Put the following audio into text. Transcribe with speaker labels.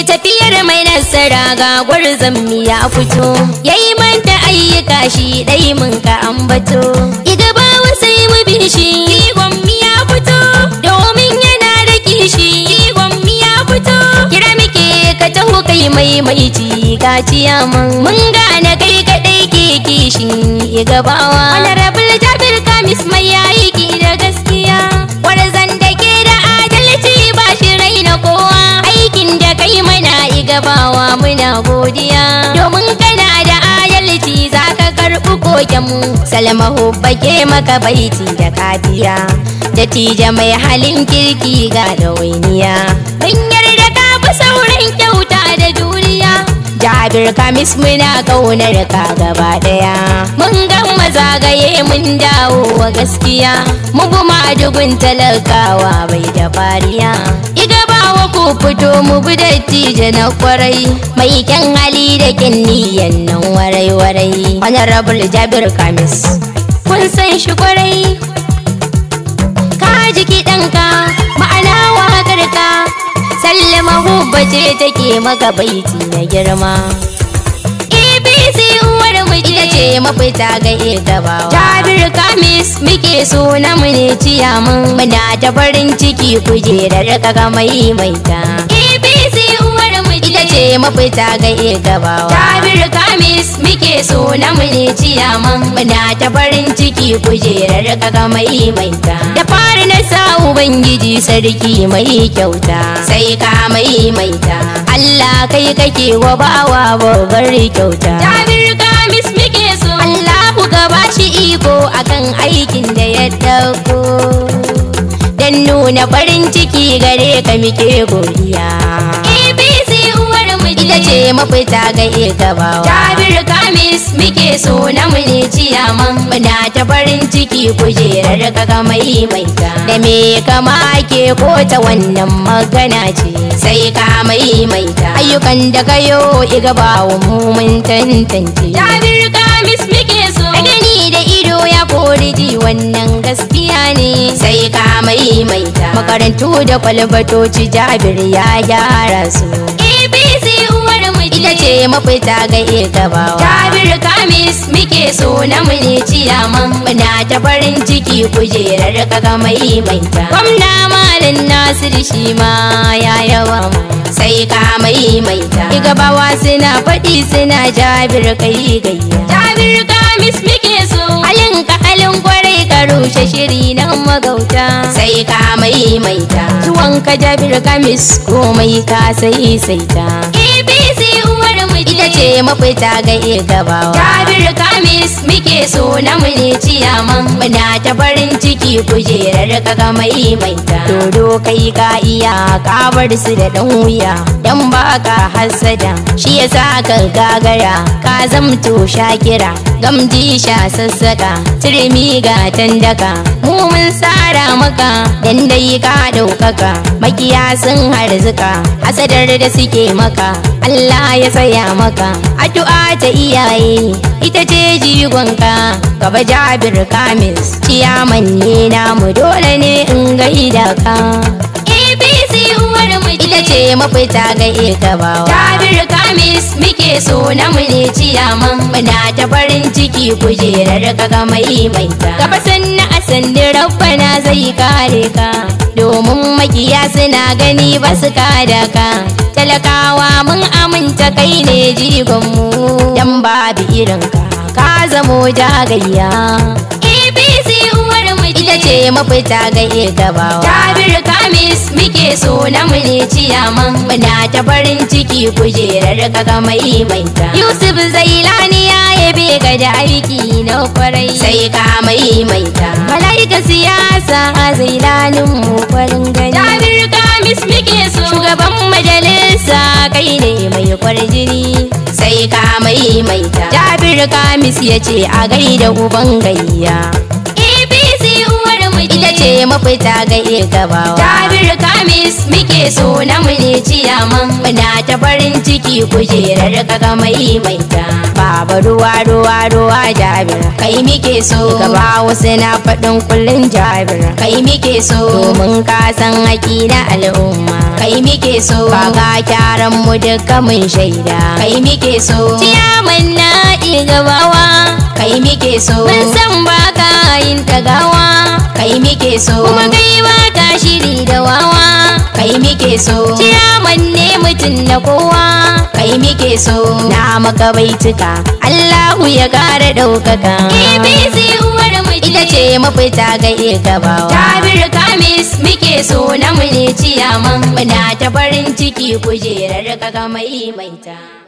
Speaker 1: tafiyar mai nasara ga gwarzon mi ya fito, yayi manta ayyuka shi dai mun ka ambato, igaba sai mu bi shi igon mi ya fito, domin yana da kishi igon mi ya fito, kira muke ka taho kai maimaici ka ciyaman, mun gane kai kadai ke kishin igabawa. Honorable Jabir Kamis mai yayi ki da gaskiya, gwarzon da ke da adalci ba shi raina kowa, aikin da kai mana igabawa muna godiya, domin kana da adalci zaka karɓi kokenmu. Salma hubbake maka baiti da kafiya, dattijo mai halin kirki ga dawainiya, mun yarda ka fi sauran kyauta da juriya. Jabir Kamis muna kaunar ka gaba daya, mun gama zagaye mun dawo wa gaskiya, mun guma dugun talakawa bai da fariya, igabawa ku fito mu bi dattijo na kwarai, mai kyan hali da kyan niyan nan warai. Honorable Jabir Kamis kun san shi kwarai, ka ji kiɗanka ma'ana waƙarka, Sallama hubba ce take maka baiti na girma. APC uwar mu ita ce mafita ga igabawa. Jabir Kamis muke so na mu ne ciyaman, muna ta farin ciki kujerar ka ga maimaita. APC uwar mu ita ce mafita ga igabawa. Jabir Kamis muke so na mu ne ciyaman, muna ta farin ciki kujerar ka ga maimaita. Da fari na sa Ubangiji sarki mai kyauta, sai ka maimaita. Allah kai kake wa bawa babbar kyauta. Jabir Kamis muke so, Allahu ka bashi iko akan aikin da ya dauko, dan nuna farin ciki gare ka muke godiya. APC uwar mu ita ce mafita ga igabawa. Jabir Kamis muke so na mu ne ciyaman, muna ta farin ciki kujerar ka ga maimaita. Da me kama ake kota wannan magana ce, sai ka maimaita. Ayyukan da kayo igabawa mu mun tantance. Jabir Kamis muke so, gani da ido ya kori ji wannan gaskiya ne, sai ka maimaita. Makarantu da kwalbatoci Jabir ya gyara su. APC uwar mu ita ce mafita ga igabawa. Jabir Kamis muke so na mu ne ciyaman, muna ta farin ciki kujerar ka ga maimaita. Gwamna Malam Nasir shi ma ya yaba mu, sai ka maimaita. Igabawa suna faɗi suna Jabir kai gayya. Jabir Kamis muke so, halin ka halin kwarai ka rushe shiri na magauta, sai ka maimaita. Zuwan ka Jabir Kamis komai ka saita. APC uwar mu ita ce mafita ga igabawa. Jabir Kamis muke so na mu ne ciyaman, muna ta farin ciki kujerar ka ga maimaita. Dodo kai ka iya ka bar su da dan wuya, dan baka hasada shi yasa ka gagara, ka zamto shakira gamji sha sassaka, turmi ga tandaka. Mu mun tsara maka dan dai ka daukaka, makiya sun harzuka hasadar da suke maka, Allah ya tsaya maka. Addu'a ta iyaye ita ce jigonka, gaba Jabir Kamis ciyaman ne namu, dole ne in gaida ka. APC uwar mu ita ce mafita ga igabawa. Jabir Kamis muke so na mu ne ciyaman, muna ta farin ciki kujerar ka ga maimaita. Gaba sanna a sandi rabbana zai kare ka, domin makiya suna gani ba su kada ka. Talakawa mun aminta kai ne jigonmu, dan babu irin ka zamo jagayya. APC uwar mu ita ce mafita ga igabawa. Jabir Kamis muke so na mu ne ciyaman, muna ta farin ciki kujerar ka ga maimaita. Yusuf Zailani ya yabe ka da aiki na kwarai, sai ka maimaita. Malaika siyasa Zailanin mu farin gani. Jabir Kamis muke so, shugaban majalisa kai ne mai kwarjini, sai ka maimaita. Jabir Kamis ya ce a gaida uban gayya. APC uwar mu miji ita ce mafita ga gabawa. Jabir Kamis muke so na mu ne ciyaman muna ta farin ciki kujerar kaga maimaita. Baba ruwa ruwa ruwa Jabir kai muke so gaba wasu na faɗin kullun Jabir kai muke so domin ka san haƙi na al'umma kai muke so kaga kyaran mu duka mun shaida kai muke so ciyaman na gabawa kai muke so mun san baka yin tagawa kai muke so kuma kai baka shiri da wawa kai muke so ciyaman ne mutum na kowa kai muke so na maka baituka Allahu ya kara ɗaukaka. APC uwar miji ita ce mafita ga gabawa. Jabir Kamis muke so na mu ne ciyaman muna ta farin ciki kujerar kaga maimaita.